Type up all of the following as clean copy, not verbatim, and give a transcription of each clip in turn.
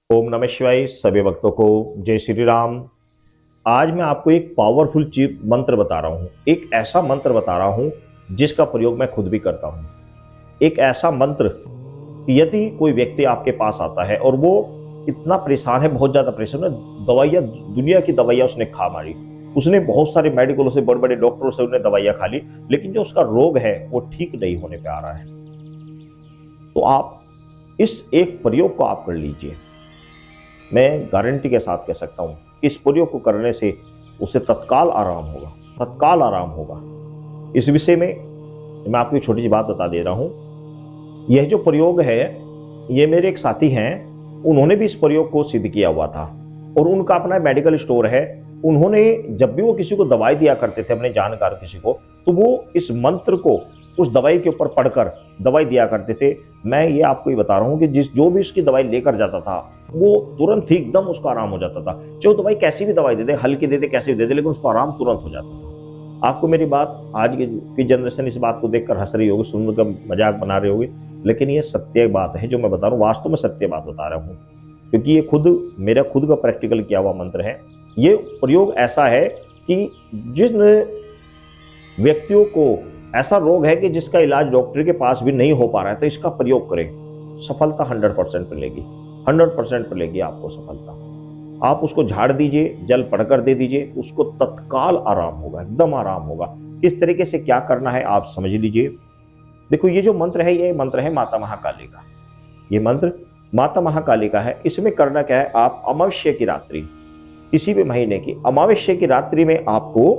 ओम नमः शिवाय। सभी भक्तों को जय श्री राम। आज मैं आपको एक पावरफुल चीज मंत्र बता रहा हूं। एक ऐसा मंत्र बता रहा हूं जिसका प्रयोग मैं खुद भी करता हूं। एक ऐसा मंत्र कि यदि कोई व्यक्ति आपके पास आता है और वो इतना परेशान है, बहुत ज्यादा परेशान है, दवाइयां, दुनिया की दवाइयां उसने खा मारी, उसने बहुत सारे मेडिकलों से, बड़े बड़े डॉक्टरों से उन्हें दवाइयां खा ली, लेकिन जो उसका रोग है वो ठीक नहीं होने पे आ रहा है। तो आप इस एक प्रयोग को आप कर लीजिए। मैं गारंटी के साथ कह सकता हूं, इस प्रयोग को करने से उसे तत्काल आराम होगा, तत्काल आराम होगा। इस विषय में मैं आपको एक छोटी सी बात बता दे रहा हूं। यह जो प्रयोग है, ये मेरे एक साथी हैं, उन्होंने भी इस प्रयोग को सिद्ध किया हुआ था और उनका अपना मेडिकल स्टोर है। उन्होंने जब भी वो किसी को दवाई दिया करते थे, अपने जानकार किसी को, तो वो इस मंत्र को उस दवाई के ऊपर पढ़कर दवाई दिया करते थे। मैं ये आपको ये बता रहा हूं कि जो भी उसकी दवाई लेकर जाता था, वो तुरंत ही एकदम उसको आराम हो जाता था। चाहे वो दवाई कैसी भी दवाई दे दे, हल्की दे दे, कैसी भी दे दे, लेकिन उसको आराम तुरंत हो जाता था। आपको मेरी बात, आज की जनरेशन इस बात को देखकर हंस रही होगी, सुनकर मजाक बना रही होगी, लेकिन ये सत्य बात है जो मैं बता रहा हूँ। वास्तव में सत्य बात बता रहा हूँ, क्योंकि ये मेरा खुद का प्रैक्टिकल किया हुआ मंत्र है। ये प्रयोग ऐसा है कि जिन व्यक्तियों को ऐसा रोग है कि जिसका इलाज डॉक्टर के पास भी नहीं हो पा रहा है, तो इसका प्रयोग करें, सफलता 100% मिलेगी। 100% मिलेगी आपको सफलता। आप उसको झाड़ दीजिए, जल पढ़कर दे दीजिए, उसको तत्काल आराम होगा, एकदम आराम होगा। किस तरीके से क्या करना है आप समझ लीजिए। देखो, ये जो मंत्र है, ये मंत्र है माता महाकाली का। ये मंत्र माता महाकाली का है। इसमें करना क्या है, आप अमावस्या की रात्रि, किसी भी महीने की अमावस्या की रात्रि में आपको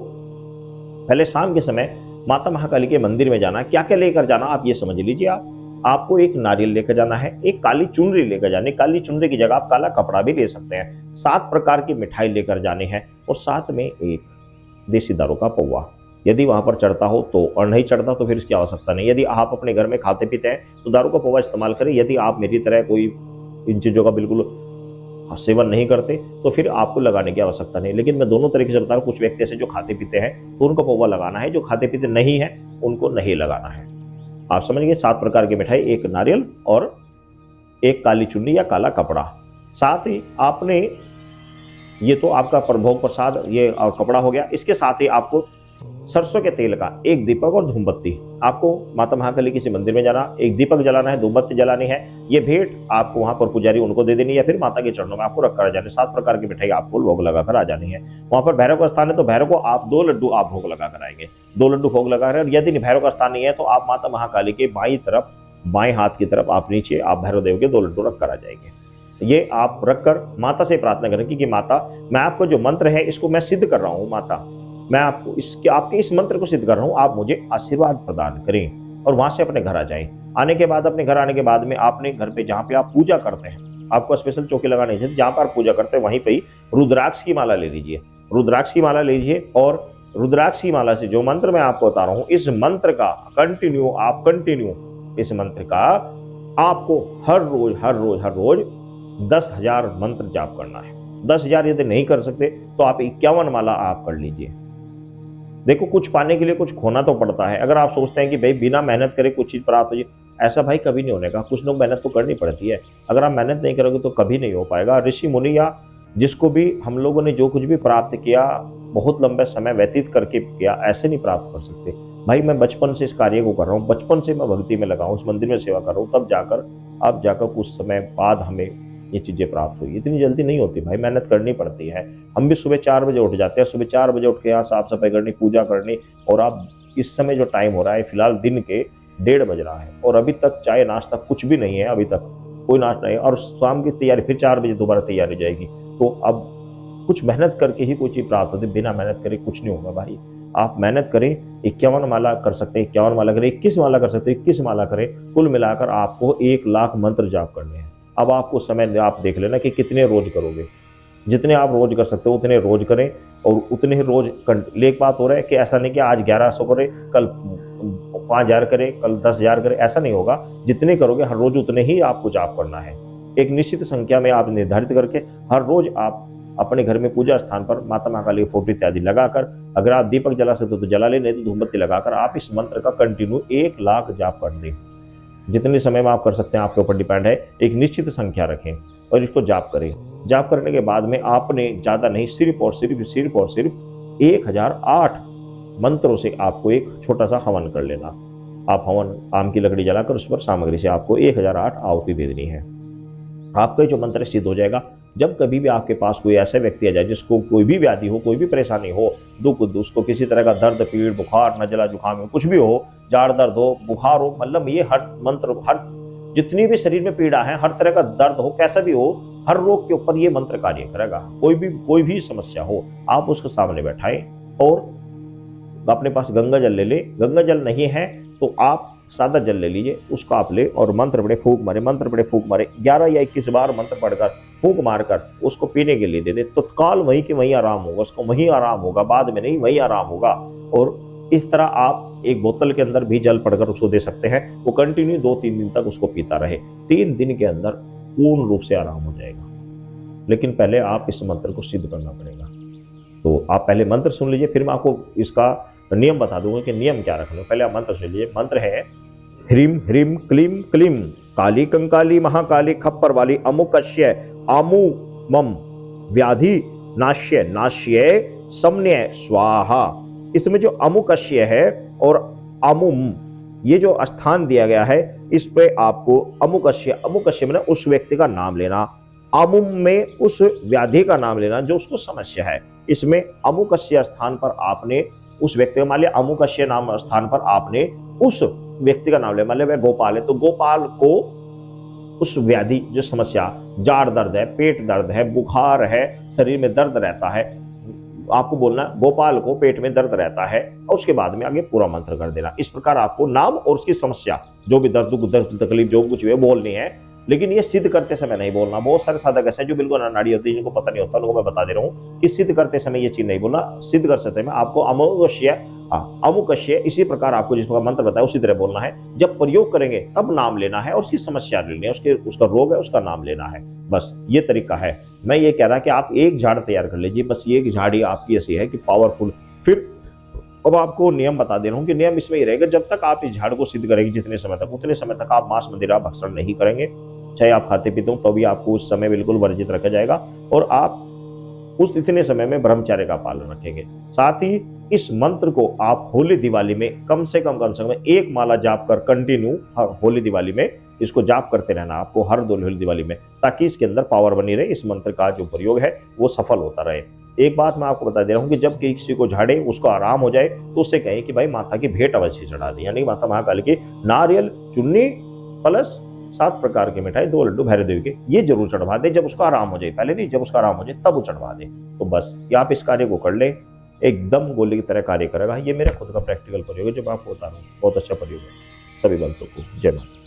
पहले शाम के समय माता महाकाली के मंदिर में जाना है। क्या क्या लेकर जाना आप ये समझ लीजिए। आपको एक नारियल लेकर जाना है, एक काली चुनरी लेकर जानी, काली चुनरी की जगह आप काला कपड़ा भी ले सकते हैं, 7 प्रकार की मिठाई लेकर जानी है, और साथ में एक देसी दारू का पौवा। यदि वहां पर चढ़ता हो तो, और नहीं चढ़ता तो फिर इसकी आवश्यकता नहीं। यदि आप अपने घर में खाते पीते हैं तो दारू का पौवा इस्तेमाल करें। यदि आप मेरी तरह कोई इन चीजों का बिल्कुल सेवन नहीं करते तो फिर आपको लगाने की आवश्यकता नहीं। लेकिन मैं दोनों तरीके से बता रहा हूं। कुछ व्यक्ति ऐसे जो खाते पीते हैं तो उनको पौवा लगाना है, जो खाते पीते नहीं है उनको नहीं लगाना है। आप समझ गए। 7 प्रकार की मिठाई, एक नारियल और एक काली चुन्नी या काला कपड़ा। साथ ही आपने, ये तो आपका प्रभोग प्रसाद, ये और कपड़ा हो गया। इसके साथ ही आपको सरसों के तेल का एक दीपक और धूमबत्ती, आपको माता महाकाली किसी मंदिर में जाना, एक दीपक जलाना है, धूमबत्ती जलानी है। ये भेंट आपको वहां पर पुजारी उनको दे देनी है, या फिर माता के चरणों में आपको रखकर आ जाने। 7 प्रकार की मिठाई आपको भोग लगाकर आ जानी है। वहां पर भैरव का स्थान है तो भैरव को आप 2 लड्डू आप भोग लगाकर आएंगे, 2 लड्डू भोग लगा रहे हैं। और यदि भैरव का स्थान नहीं है तो आप माता महाकाली के बाई तरफ, बाएं हाथ की तरफ आप नीचे आप भैरव देव के 2 लड्डू रखकर आ जाएंगे। ये आप रखकर माता से प्रार्थना करें कि माता, मैं आपको जो मंत्र है इसको मैं सिद्ध कर रहा हूं। माता, मैं आपको आपके इस मंत्र को सिद्ध कर रहा हूं, आप मुझे आशीर्वाद प्रदान करें। और वहां से अपने घर आ जाएं। आने के बाद, अपने घर आने के बाद में आपने घर पे जहां पे आप पूजा करते हैं, आपको स्पेशल चौकी लगानी चाहिए, जहां पर आप पूजा करते हैं वहीं पे ही रुद्राक्ष की माला ले लीजिए। रुद्राक्ष की माला ले लीजिए, और रुद्राक्ष की माला से जो मंत्र मैं आपको बता रहा हूं, इस मंत्र का कंटिन्यू इस मंत्र का आपको हर रोज हर रोज हर रोज 10,000 मंत्र जाप करना है। 10,000 यदि नहीं कर सकते तो आप 51 माला आप कर लीजिए। देखो, कुछ पाने के लिए कुछ खोना तो पड़ता है। अगर आप सोचते हैं कि भाई बिना मेहनत करे कुछ चीज प्राप्त हो जाए, ऐसा भाई कभी नहीं होने का। कुछ लोग मेहनत तो करनी पड़ती है। अगर आप मेहनत नहीं करोगे तो कभी नहीं हो पाएगा। ऋषि मुनि या जिसको भी हम लोगों ने जो कुछ भी प्राप्त किया, बहुत लंबे समय व्यतीत करके किया, ऐसे नहीं प्राप्त कर सकते। भाई मैं बचपन से इस कार्य को कर रहा हूँ, बचपन से मैं भक्ति में लगा हूँ, उस मंदिर में सेवा कर रहा हूँ, तब जाकर अब जाकर कुछ समय बाद हमें ये चीजें प्राप्त हुई। इतनी जल्दी नहीं होती भाई, मेहनत करनी पड़ती है। हम भी सुबह 4 बजे उठ जाते हैं, सुबह 4 बजे उठ के यहाँ साफ सफाई करनी, पूजा करनी। और आप इस समय जो टाइम हो रहा है, फिलहाल दिन के 1:30 बज रहा है और अभी तक चाय नाश्ता कुछ भी नहीं है, अभी तक कोई नाश्ता नहीं। और शाम की तैयारी, फिर 4 बजे दोबारा तैयारी जाएगी। तो अब कुछ मेहनत करके ही कोई चीज प्राप्त होती है, बिना मेहनत करे कुछ नहीं होगा भाई। आप मेहनत करें, 51 माला कर सकते हैं, 51 माला करें, 21 माला कर सकते हैं, 21 माला करें। कुल मिलाकर आपको 1,00,000 मंत्र जाप करने हैं। अब आपको समय आप देख लेना कि कितने रोज करोगे। जितने आप रोज कर सकते हो उतने रोज करें, और उतने ही रोज एक बात हो रहा है कि ऐसा नहीं कि आज 1100 करें, कल 5,000 करें, कल 10,000 करें, ऐसा नहीं होगा। जितने करोगे हर रोज उतने ही आपको जाप करना है। एक निश्चित संख्या में आप निर्धारित करके हर रोज आप अपने घर में पूजा स्थान पर माता महाकाली की फोटो इत्यादि लगाकर, अगर आप दीपक जला सकते हो तो जला ले, नहीं तो धूमबत्ती लगाकर आप इस मंत्र का कंटिन्यू 1,00,000 जाप कर दें। जितने समय में आप कर सकते हैं आपके ऊपर डिपेंड है। एक निश्चित संख्या रखें। और इसको जाप करें। जाप करने के बाद में आपने ज़्यादा नहीं, सिर्फ 1008 मंत्रों से आपको एक छोटा सा हवन कर लेना। आप हवन आम की लकड़ी जलाकर उस पर सामग्री से आपको 1008 आहुति दे देनी है। आपका ये जो मंत्र सिद्ध हो जाएगा। जब कभी भी आपके पास कोई ऐसा व्यक्ति आ जाए जिसको कोई भी व्याधि हो, कोई भी परेशानी हो, दुख उसको किसी तरह का दर्द, पीड़, बुखार, नजला, जुकाम हो, कुछ भी हो, जाड़ दर्द हो, बुखार हो, मतलब ये हर मंत्र, हर जितनी भी शरीर में पीड़ा है, हर तरह का दर्द हो, कैसा भी हो, हर रोग के ऊपर ये मंत्र कार्य करेगा। कोई भी समस्या हो, आप उसके सामने बैठाएं और अपने पास गंगा जल ले ले। गंगा जल नहीं है तो आप सादा जल ले लीजिए, उसको आप ले और मंत्र बड़े फूंक मारे 11 या 21 बार मंत्र पढ़कर फूंक मारकर उसको पीने के लिए दे दे। तत्काल वहीं के वहीं आराम होगा, उसको वहीं आराम होगा, बाद में नहीं, वहीं आराम होगा। और इस तरह आप एक बोतल के अंदर भी जल पड़कर उसको दे सकते हैं। वो कंटिन्यू 2-3 दिन तक उसको पीता रहे। 3 दिन के अंदर पूर्ण रूप से आराम हो जाएगा। लेकिन पहले आप इस मंत्र को सिद्ध करना पड़ेगा। तो आप पहले मंत्र सुन लीजिए, फिर मैं आपको इसका नियम बता दूंगा कि नियम क्या रखना है। पहले आप मंत्र सुन लीजिए। मंत्र है ह्रीम ह्रीम क्लीम क्लीम काली कंकाली महाकाली खप्पर वाली अमुकश्य आमु मम व्याधि नाश्य नाश्य समन्य स्वाहा। इसमें जो अमुकश्य है और अमुम, ये जो स्थान दिया गया है, इस पे आपको अमुकश्य में उस व्यक्ति का नाम लेना, अमुम में उस व्याधि का नाम लेना जो उसको समस्या है। इसमें अमुकश्य स्थान पर आपने उस व्यक्ति का, मान लिया अमुकश्य नाम स्थान पर आपने उस व्यक्ति का नाम लिया, मान लिया वह गोपाल है तो गोपाल को उस व्याधि, जो समस्या, जाड़ दर्द है, पेट दर्द है, बुखार है, शरीर में दर्द रहता है, आपको बोलना गोपाल को पेट में दर्द रहता है और उसके बाद में आगे पूरा मंत्र कर देना। इस प्रकार आपको नाम और उसकी समस्या, जो भी दर्द तकलीफ जो कुछ भी बोलनी है, लेकिन ये सिद्ध करते समय नहीं बोलना। बहुत सारे साधक ऐसे जो बिल्कुल अनाड़ी होते हैं, जिनको पता नहीं होता, उनको मैं बता दे रहा हूँ कि सिद्ध करते समय ये चीज नहीं बोलना। सिद्ध कर सकते में आपको अमुकश्य इसी प्रकार आपको जिस प्रकार मंत्र बताया उसी तरह बोलना है। जब प्रयोग करेंगे तब नाम लेना है और उसकी समस्या लेनी है, उसका रोग है उसका नाम लेना है। बस ये तरीका है। मैं ये कह रहा कि आप एक झाड़ तैयार कर लीजिए, बस ये झाड़ी आपकी ऐसी है कि पावरफुल। फिर अब आपको नियम बता दे रहा हूँ कि नियम इसमें ही रहेगा, जब तक आप इस झाड़ को सिद्ध करेंगे जितने समय तक, उतने समय तक आप मांस मदिरा भक्षण नहीं करेंगे। चाहे आप खाते पीते हो तो भी आपको उस समय बिल्कुल वर्जित रखा जाएगा और आप उस इतने समय में ब्रह्मचर्य का पालन रखेंगे। साथ ही इस मंत्र को आप होली दिवाली में कम से कम 1 माला जाप कर कंटिन्यू होली दिवाली में इसको जाप करते रहना आपको, हर होली दिवाली में, ताकि इसके अंदर पावर बनी रहे। इस मंत्र का जो प्रयोग है वो सफल होता रहे। एक बात मैं आपको बता दे रहा हूँ कि जब किसी को झाड़े, उसको आराम हो जाए, तो उससे कहें कि भाई माता की भेंट अवश्य चढ़ा दें, यानी माता महाकाली की नारियल, चुन्नी प्लस 7 प्रकार की मिठाई, 2 लड्डू भैरव देवी के, ये जरूर चढ़वा दे जब उसका आराम हो जाए। पहले नहीं, जब उसका आराम हो जाए तब वो चढ़वा दे। तो बस ये आप इस कार्य को कर ले, एकदम गोली की तरह कार्य करेगा। ये मेरा खुद का प्रैक्टिकल प्रयोग है जो मैं आपको बता रहा हूँ, बहुत अच्छा प्रयोग है। सभी भक्तों को जय माता।